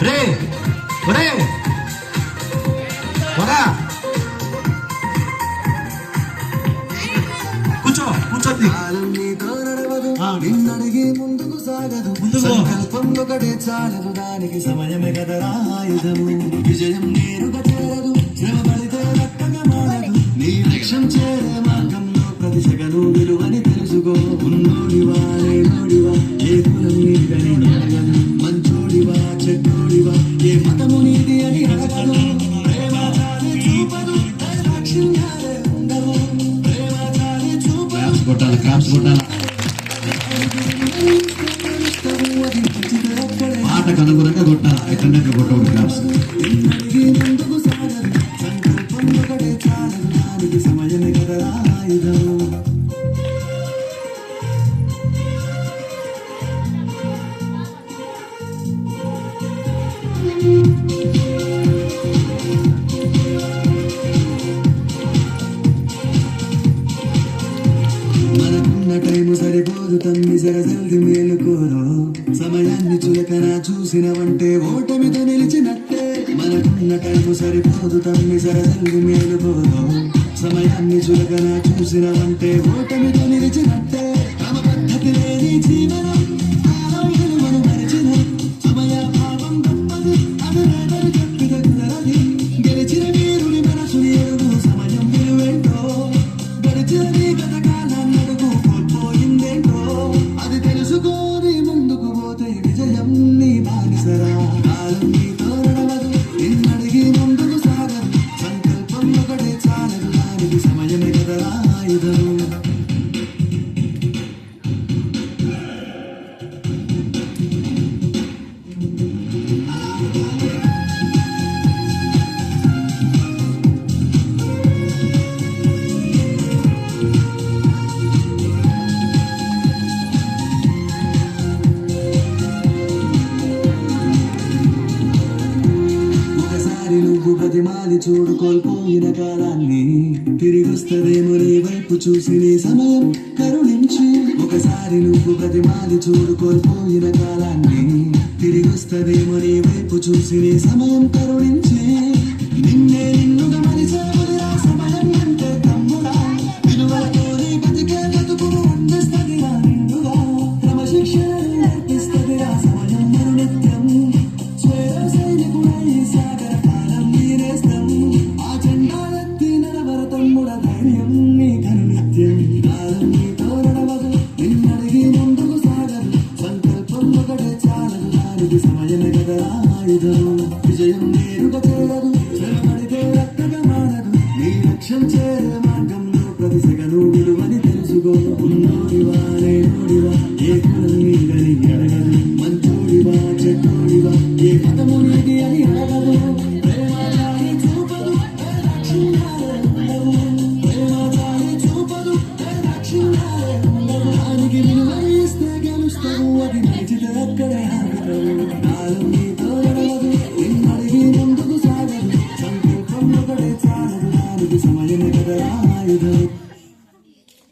రే ఒరే వరా కూర్చో కూర్చోండి. నిన్నడిగి ముందుకు సాగదు, సంకల్పం ఒకటే చాలదు, దానికి సమయమే కదరా ఆయుధము. విజయం నేరుగా చేరదు, శ్రమ పడితే రక్తంగా మారదు. నీ లక్ష్యం చేరే మార్గంలో ప్రతి సెగను విలువని తెలుసుకో. ఉన్నోడివా లేనోడివా ఏ కులం నీదని అడగదు, మంచోడివా చెడ్డోడివా ఏ మతము నీది అని అడగదు. ప్రేమ చాలి చూపదు, దైవాక్షిణ్యాలే ఉండవు. ప్రేమ చాలి చూపదు, క్రాప్స్ కొట్టాలి. పాటకు అనుగుణంగా కొట్టాలి, ఎట్లంటే కొట్టకూడదు క్రాప్స్. సంకల్పం ఒకటే చాలు, దానికి సమయమే కదరా ఆయుధం. మనకున్న టైము సరిపోదు తమ్మి, జల్ది మేలుకోరు. సమయాన్ని చులకన చూసినవంటే ఓటమితో నిలిచినట్టే. మనకున్న టైము సరిపోదు తమ్మి, జల్ది మేలుకోరు. సమయాన్ని చులకన చూసినవంటే ఓటమితో నిలిచినట్టే. క్రమ పద్ధతి లేని జీవనం కాలం విలువను మరిచిన. సమయ భావం గొప్పది, అది రేపటి చెప్పిన కుదరది. గెలిచిన వీరుని మనసుని ఎరుగు, సమయం విలువేంటో. గడిచిన నీ గత కాలాన్ని అడుగు, కోల్పోయిందేంటో. అది తెలుసుకోని ముందుకు పోతే విజయం నీ బానిసరా. కాలం నీతో నడవదు, నిన్నడిగి ముందుకు సాగదు. సంకల్పం ఒకటే చాలదు, దానికి సమయమే కదరా ఆయుధం. నువ్వు బతిమాలి చూడు కోల్పోయిన కాలాన్ని, తిరిగొస్తదేమో నీ వైపు చూసి నీ సమయం కరుణించి. ఒకసారి నువ్వు బతిమాలి చూడు కోల్పోయిన కాలాన్ని, తిరిగొస్తదేమో నీ వైపు చూసి నీ సమయం కరుణించి. నిన్నే నిన్నుగా మరిచేవురా సమయం అంటే తమ్ముడా. విలువలతో నీ బతికే బతుకును అందిస్తదిరా నిండుగా. క్రమశిక్షణ నేర్పిస్తదిరా సమయం మరునిత్యం. స్వయం సైనికుడై సాగర కాలం నీరేస్తం. ఆ జెండాలెత్తి నడవర తమ్ముడ, ధైర్యం నీ కనునిత్యం. కాలం నీతో నడవదు, నిన్నడిగి ముందుకు సాగదు. సంకల్పం ఒకటే చాలదు, దానికి సమయమే కదరా ఆయుధం.